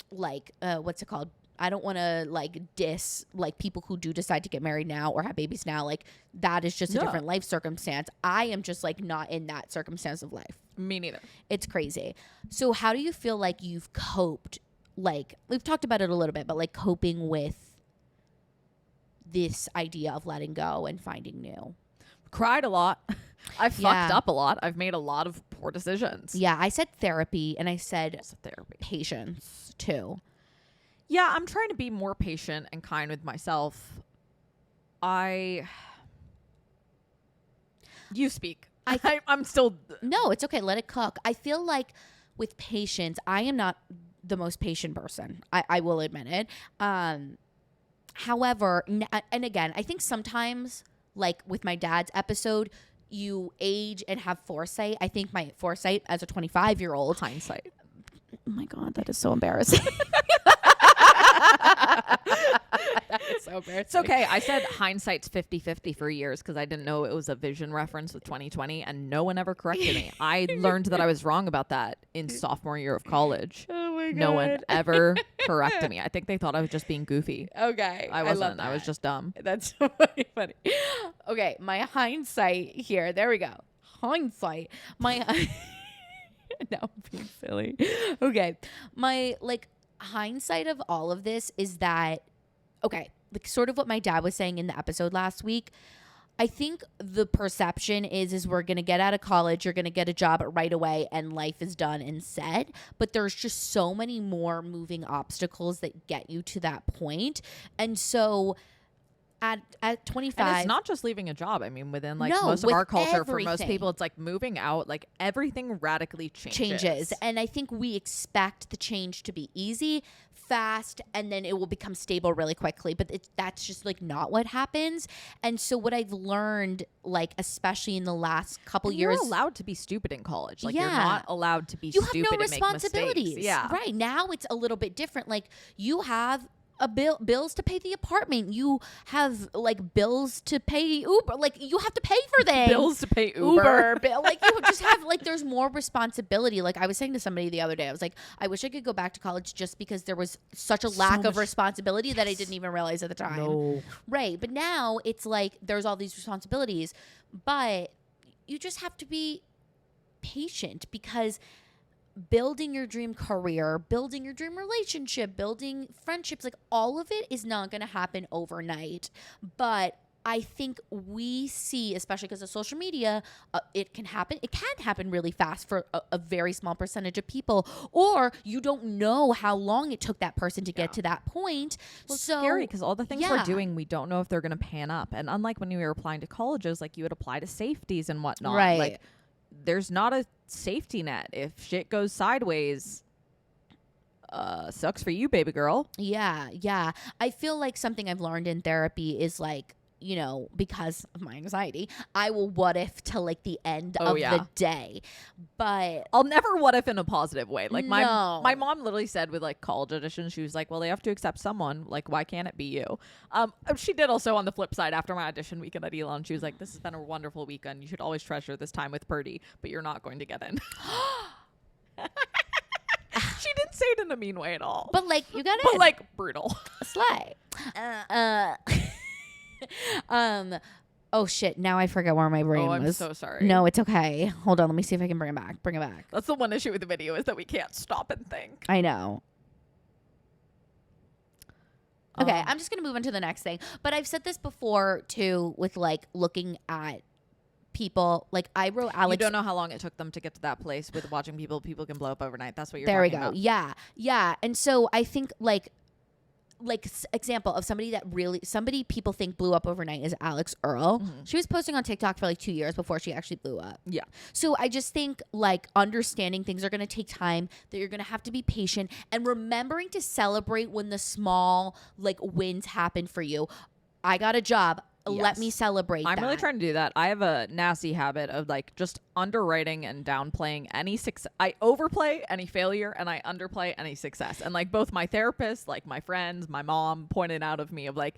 what's it called? I don't want to like diss like people who do decide to get married now or have babies now. Like that is just a different life circumstance. I am just like not in that circumstance of life. Me neither. It's crazy. So how do you feel like you've coped? Like we've talked about it a little bit, but like coping with this idea of letting go and finding new. Cried a lot. I've fucked up a lot. I've made a lot of poor decisions. Yeah, I said therapy and I said therapy. Patience too. Yeah, I'm trying to be more patient and kind with myself. You speak. I'm still... No, it's okay. Let it cook. I feel like with patience, I am not the most patient person. I will admit it. However, and again, I think sometimes, like with my dad's episode, you age and have foresight. I think my foresight as a 25-year-old... Hindsight. Oh my God, that is so embarrassing. That's so embarrassing. It's okay. I said hindsight's 50-50 for years because I didn't know it was a vision reference with 2020, and no one ever corrected me. I learned that I was wrong about that in sophomore year of college. Oh my God. No one ever corrected me. I think they thought I was just being goofy. Okay. I wasn't. I was just dumb. That's so funny. Okay, my hindsight here. There we go. Hindsight. My no, I'm being silly. Okay. My like hindsight of all of this is that, okay, like sort of what my dad was saying in the episode last week. I think the perception is we're going to get out of college, you're going to get a job right away, and life is done and set. But there's just so many more moving obstacles that get you to that point. And so at 25, and it's not just leaving a job. I mean, within like No, most of with our culture, for most everything. people, it's like moving out. Like everything radically changes. And I think we expect the change to be easy, fast, and then it will become stable really quickly. But that's just like not what happens. And so what I've learned, like especially in the last couple years, you're allowed to be stupid in college. Like Yeah. you're not allowed to be you stupid have no and make mistakes. responsibilities. Yeah. Right. Now it's a little bit different. Like you have bills to pay the apartment. You have like bills to pay Uber. Like you have to pay for things. Bills to pay Uber. Bill. Like you just have like there's more responsibility. Like I was saying to somebody the other day, I was like, I wish I could go back to college just because there was such a lack of responsibility that I didn't even realize at the time. No. Right. But now it's like there's all these responsibilities, but you just have to be patient because building your dream career, building your dream relationship, building friendships, like all of it is not going to happen overnight. But I think we see, especially because of social media, it can happen. It can happen really fast for a very small percentage of people, or you don't know how long it took that person to get to that point. Well, it's so scary because all the things we're doing, we don't know if they're going to pan up. And unlike when you were applying to colleges, like you would apply to safeties and whatnot. Right. Like there's not a safety net. If shit goes sideways, sucks for you, baby girl. Yeah. I feel like something I've learned in therapy is like you know, because of my anxiety, I will what if till like the end Oh, of yeah. the day. But I'll never what if in a positive way. Like No. my mom literally said with like college auditions, she was like, well, they have to accept someone. Like, why can't it be you? She did also on the flip side after my audition weekend at Elon. She was like, this has been a wonderful weekend. You should always treasure this time with Purdy, but you're not going to get in. She didn't say it in a mean way at all. but like you got But it. like brutal. Slay. Oh shit, now I forget where my brain Oh, I'm was. so sorry. No, it's okay. Hold on, let me see if I can bring it back. Bring it back. That's the one issue with the video is that we can't stop and think. I know. Okay, Um, I'm just going to move on to the next thing. But I've said this before too with like looking at people. Like I wrote Alex. You don't know how long it took them to get to that place with watching people. People can blow up overnight. That's what you're There we talking go. about. Yeah. Yeah. And so I think like example of somebody people think blew up overnight is Alex Earl. Mm-hmm. She was posting on TikTok for like 2 years before she actually blew up. Yeah. So I just think like understanding things are going to take time, that you're going to have to be patient, and remembering to celebrate when the small like wins happen for you. I got a job. Let Yes. me celebrate I'm that. really trying to do that. I have a nasty habit of like just underwriting and downplaying any success. I overplay any failure and I underplay any success. And like both my therapist, like my friends, my mom pointed out of me of like,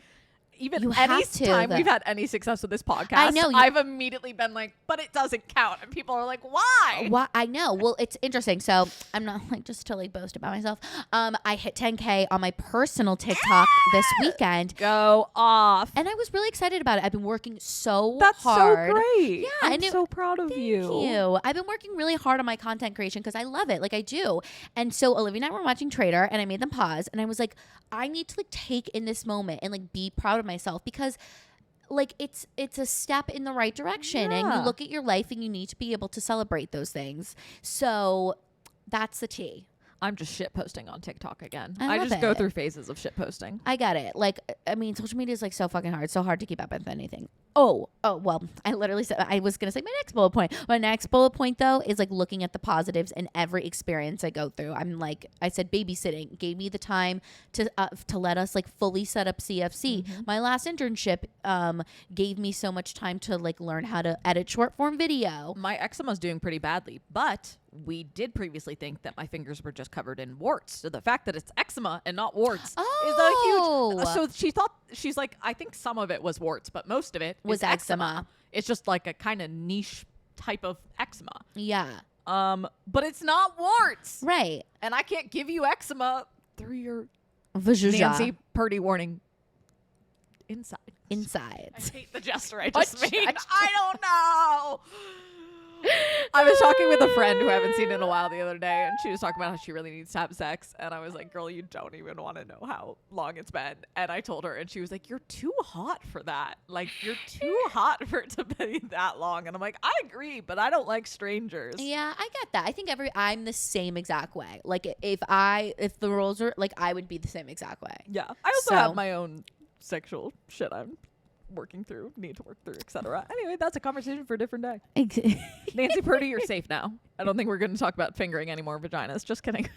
even You any have to, time though. we've had any success with this podcast, I know, I've immediately been like, but it doesn't count. And people are like, why? Well, I know. Well, it's interesting. So I'm not like just to like boast about myself. I hit 10K on my personal TikTok this weekend. Go off. And I was really excited about it. I've been working so That's hard. so great. Yeah, I'm and so proud of Thank you. you. I've been working really hard on my content creation because I love it. Like I do. And so Olivia and I were watching Trader and I made them pause and I was like, I need to like take in this moment and like be proud of myself because like it's a step in the right direction and you Yeah. look at your life and you need to be able to celebrate those things. So that's the tea. I'm just shit posting on TikTok again. I I love just go it. through phases of shit posting. I get it. Like, I mean, social media is like so fucking hard. So hard to keep up with anything. Oh, well, I literally said, I was going to say my next bullet point. My next bullet point though is like looking at the positives in every experience I go through. I'm like, I said babysitting gave me the time to let us like fully set up CFC. My last internship gave me so much time to like learn how to edit short form video. My eczema's doing pretty badly, but we did previously think that my fingers were just covered in warts. So the fact that it's eczema and not warts is a Oh. huge. So she's like, I think some of it was warts, but most of it Was is eczema. It's just like a kind of niche type of eczema. Yeah. But it's not warts, Right. and I can't give you eczema through your Vajayjay. Nancy Purdy warning inside. Inside. I hate the gesture I just What made. gesture? I don't know. I was talking with a friend who I haven't seen in a while the other day, and she was talking about how she really needs to have sex. And I was like, girl, you don't even want to know how long it's been. And I told her, and she was like, you're too hot for that. Like, you're too hot for it to be that long. And I'm like, I agree, but I don't like strangers. Yeah, I get that. I think I'm the same exact way. Like if the roles were like, I would be the same exact way. Yeah. I also So- have my own sexual shit I'm working through, need to work through, etc. Anyway, that's a conversation for a different day. Nancy Purdy, you're safe now. I don't think we're going to talk about fingering any more vaginas. Just kidding.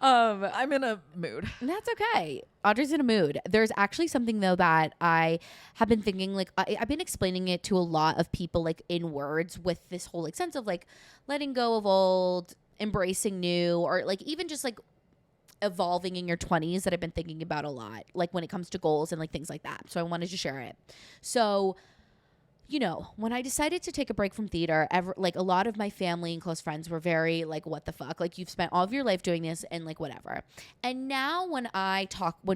I'm in a mood. That's okay. Audrey's in a mood. There's actually something though that I have been thinking, like I've been explaining it to a lot of people like in words with this whole like sense of like letting go of old, embracing new, or like even just like evolving in your 20s that I've been thinking about a lot, like when it comes to goals and like things like that. So I wanted to share it. So, you know, when I decided to take a break from theater, like a lot of my family and close friends were very like, what the fuck? Like you've spent all of your life doing this and like whatever. And now when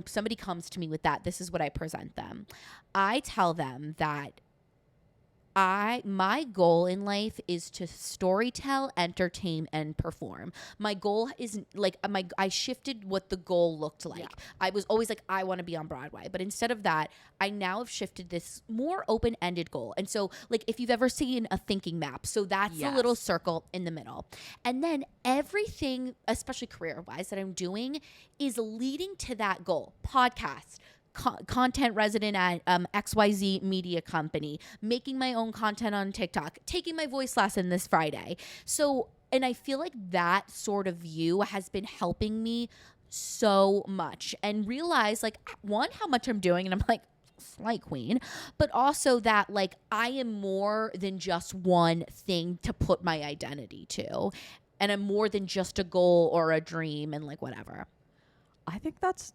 somebody comes to me with that, this is what I present them. I tell them that my goal in life is to storytell, entertain, and perform. My goal is like I shifted what the goal looked like. Yeah. I was always like, I want to be on Broadway, but instead of that, I now have shifted this more open-ended goal. And so, like, if you've ever seen a thinking map, so that's a little Yes. circle in the middle, and then everything, especially career-wise, that I'm doing is leading to that goal. Podcast. Content resident at XYZ media company, making my own content on TikTok, taking my voice lesson this Friday. So, and I feel like that sort of view has been helping me so much and realize like one, how much I'm doing. And I'm like, slight queen, but also that like I am more than just one thing to put my identity to, and I'm more than just a goal or a dream and like whatever. I think that's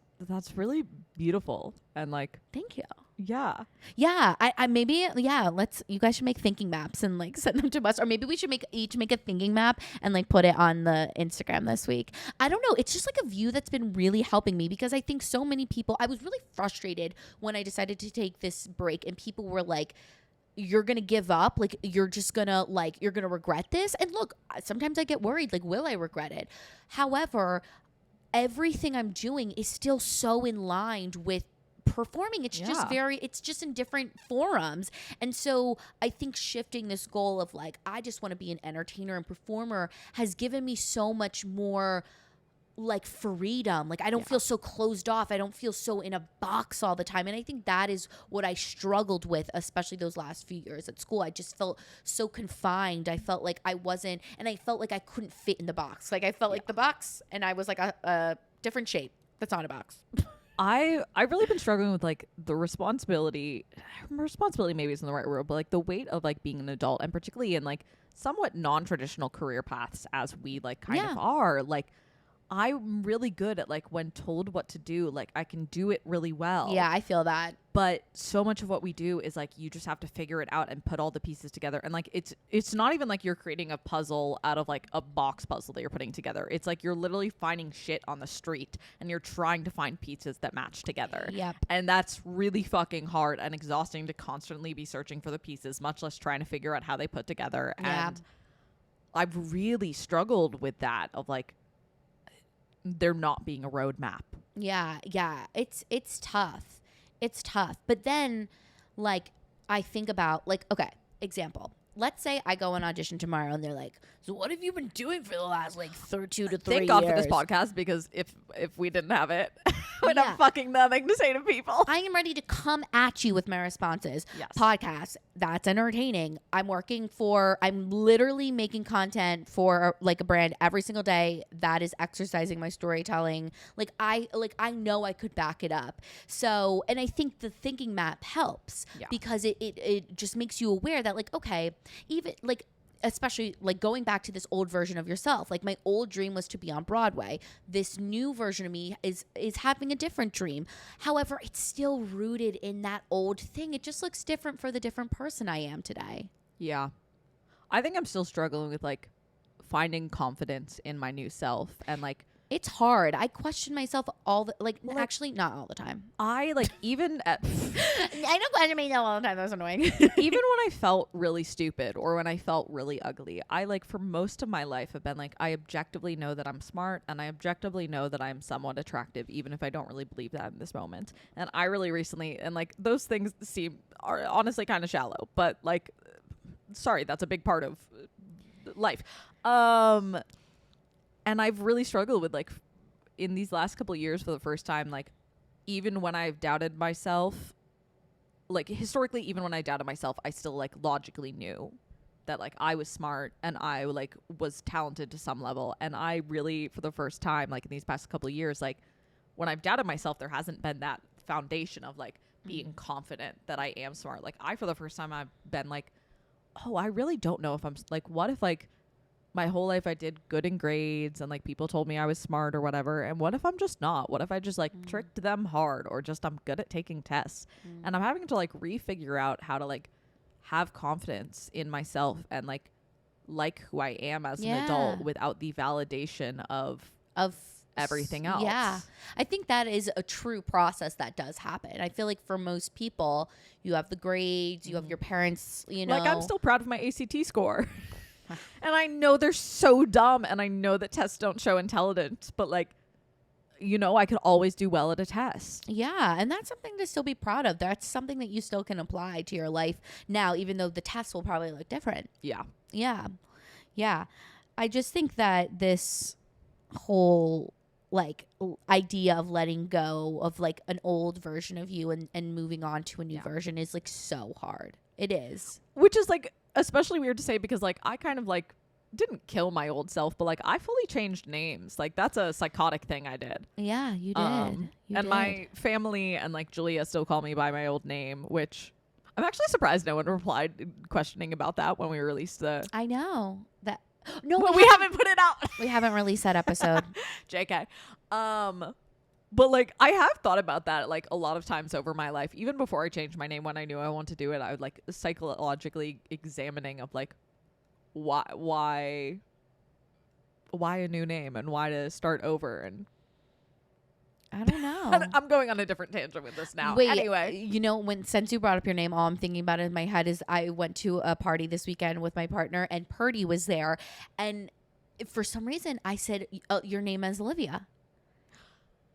really beautiful and like Thank you. yeah. Yeah, I maybe you guys should make thinking maps and like send them to us, or maybe we should each make a thinking map and like put it on the Instagram this week. I don't know, it's just like a view that's been really helping me, because I think so many people, I was really frustrated when I decided to take this break and people were like, you're gonna give up, like you're just gonna like you're gonna regret this. And look, sometimes I get worried, like will I regret it? However, everything I'm doing is still so in line with performing. It's just it's just in different forums. And so I think shifting this goal of like, I just want to be an entertainer and performer has given me so much more like freedom. Like I don't feel so closed off. I don't feel so in a box all the time. And I think that is what I struggled with, especially those last few years at school. I just felt so confined. I felt like I wasn't, and I felt like I couldn't fit in the box. Like I felt like the box, and I was like a different shape that's not a box. I've really been struggling with like the responsibility maybe isn't the right word, but like the weight of like being an adult, and particularly in like somewhat non-traditional career paths as we like kind of are. Like I'm really good at like when told what to do, like I can do it really well. Yeah, I feel that. But so much of what we do is like you just have to figure it out and put all the pieces together. And like it's not even like you're creating a puzzle out of like a box puzzle that you're putting together. It's like you're literally finding shit on the street and you're trying to find pieces that match together. Yep. And that's really fucking hard and exhausting to constantly be searching for the pieces, much less trying to figure out how they put together. Yeah. And I've really struggled with that of like there not being a roadmap. Yeah. It's tough. It's tough. But then, like, I think about, like, okay, example. Let's say I go and audition tomorrow and they're like, so what have you been doing for the last, like, 2 to 3 years? Thank God for this podcast, because if we didn't have it, we'd have fucking nothing to say to people. I am ready to come at you with my responses. Yes. Podcast, that's entertaining. I'm literally making content for like a brand every single day that is exercising my storytelling. I know I could back it up. So, and I think the thinking map helps because it just makes you aware that like, okay, even like, especially like going back to this old version of yourself, like my old dream was to be on Broadway. This new version of me is having a different dream. However, it's still rooted in that old thing. It just looks different for the different person I am today. Yeah. I think I'm still struggling with like finding confidence in my new self, and like it's hard. I question myself actually not all the time. I like even at I don't question myself all the time. That was annoying. even when I felt really stupid or when I felt really ugly, I like for most of my life have been like, I objectively know that I'm smart and I objectively know that I'm somewhat attractive, even if I don't really believe that in this moment. And I really recently, and like those things are honestly kind of shallow, but like, sorry, that's a big part of life. And I've really struggled with like in these last couple of years for the first time, like even when I've doubted myself, like historically, even when I doubted myself, I still like logically knew that like I was smart and I like was talented to some level. And I really, for the first time, like in these past couple of years, like when I've doubted myself, there hasn't been that foundation of like being confident that I am smart. Like for the first time, I've been like, oh, I really don't know if I'm like, what if like my whole life I did good in grades and like people told me I was smart or whatever, and what if I'm just not? What if I just like tricked them hard, or just I'm good at taking tests? And I'm having to like refigure out how to like have confidence in myself and like who I am as an adult without the validation of everything else. Yeah. I think that is a true process that does happen. I feel like for most people, you have the grades, you have your parents, you know. Like I'm still proud of my ACT score. And I know they're so dumb, and I know that tests don't show intelligence, but like, you know, I could always do well at a test. Yeah, and that's something to still be proud of. That's something that you still can apply to your life now, even though the tests will probably look different. Yeah. Yeah. Yeah. I just think that this whole like idea of letting go of like an old version of you and moving on to a new version is like so hard. It is. Which is like especially weird to say, because like I kind of like didn't kill my old self, but like I fully changed names. Like that's a psychotic thing I did. Yeah, you did. My family and like Julia still call me by my old name, which I'm actually surprised no one replied questioning about that when we released the. I know that. No, Well, we haven't put it out. We haven't released that episode. JK. But like I have thought about that like a lot of times over my life, even before I changed my name. When I knew I wanted to do it, I would like psychologically examining of like why a new name and why to start over. And I don't know. I'm going on a different tangent with this now. Wait, anyway, you know, since you brought up your name, all I'm thinking about in my head is I went to a party this weekend with my partner and Purdy was there, and for some reason I said your name is Olivia.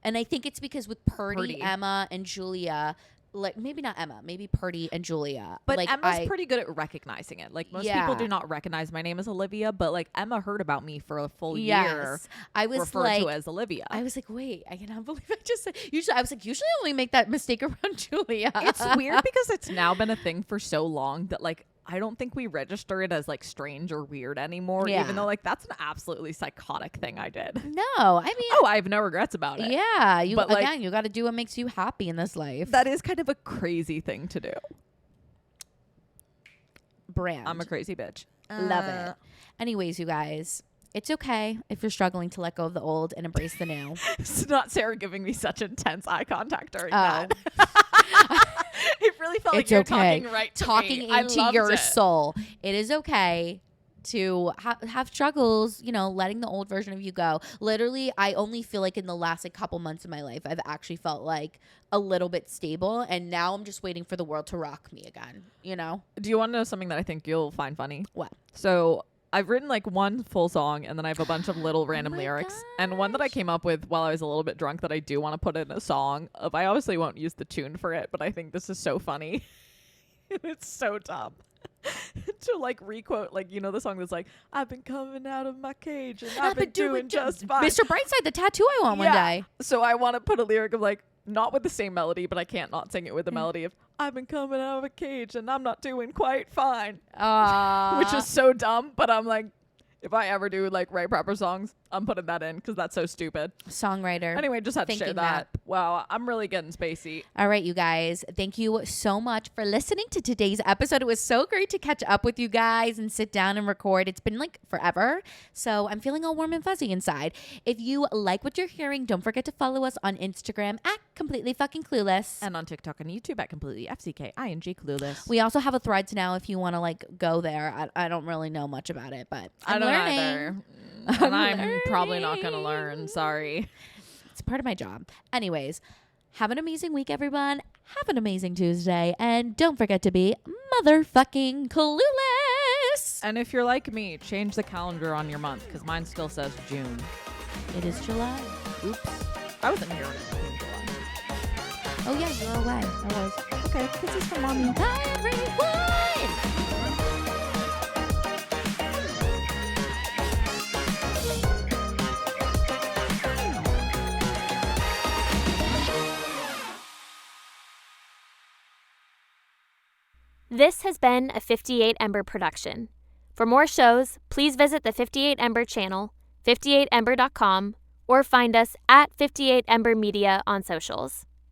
And I think it's because with Purdy, Emma, and Julia, like maybe not Emma, maybe Purdy and Julia. But like Emma's pretty good at recognizing it. Like most people do not recognize my name as Olivia, but like Emma heard about me for a full year. I was referred like, to as Olivia. I was like, wait, I cannot believe I just said. Usually, I was like, usually I only make that mistake around Julia. It's weird because it's now been a thing for so long that like I don't think we register it as like strange or weird anymore, even though like that's an absolutely psychotic thing I did. No, I mean, I have no regrets about it. Yeah, but again, like, you got to do what makes you happy in this life. That is kind of a crazy thing to do. Brand. I'm a crazy bitch. Love it. Anyways, you guys, it's okay if you're struggling to let go of the old and embrace the new. It's not Sarah giving me such intense eye contact during that. It really felt like you're talking right to talking me. Into your soul. It is okay to have struggles, you know, letting the old version of you go. Literally, I only feel like in the last like couple months of my life, I've actually felt like a little bit stable, and now I'm just waiting for the world to rock me again, you know? Do you want to know something that I think you'll find funny? What? So I've written like one full song, and then I have a bunch of little random lyrics. Gosh. And one that I came up with while I was a little bit drunk that I do want to put in a song of. I obviously won't use the tune for it, but I think this is so funny. It's so dumb. To like requote, like, you know, the song that's like, I've been coming out of my cage and I've been doing just fine. Mr. Brightside, the tattoo I want one day. So I want to put a lyric of like, not with the same melody, but I can't not sing it with the melody of, I've been coming out of a cage and I'm not doing quite fine. Which is so dumb, but I'm like, if I ever do like write proper songs, I'm putting that in because that's so stupid. Songwriter. Anyway, just had to share that. Wow, I'm really getting spacey. All right, you guys. Thank you so much for listening to today's episode. It was so great to catch up with you guys and sit down and record. It's been like forever, so I'm feeling all warm and fuzzy inside. If you like what you're hearing, don't forget to follow us on Instagram at Completely Fucking Clueless. And on TikTok and YouTube at Completely FCKING Clueless. We also have a Threads now if you want to like go there. I don't really know much about it, but I don't learning. either. And I'm probably not going to learn. Sorry. It's part of my job. Anyways, have an amazing week, everyone. Have an amazing Tuesday. And don't forget to be motherfucking clueless. And if you're like me, change the calendar on your month because mine still says June. It is July. Oops. I wasn't here in July. Oh, yeah, you're away. I was. Okay, kisses from mommy. Bye, everyone. This has been a 58 Ember production. For more shows, please visit the 58 Ember channel, 58ember.com, or find us at 58 Ember Media on socials.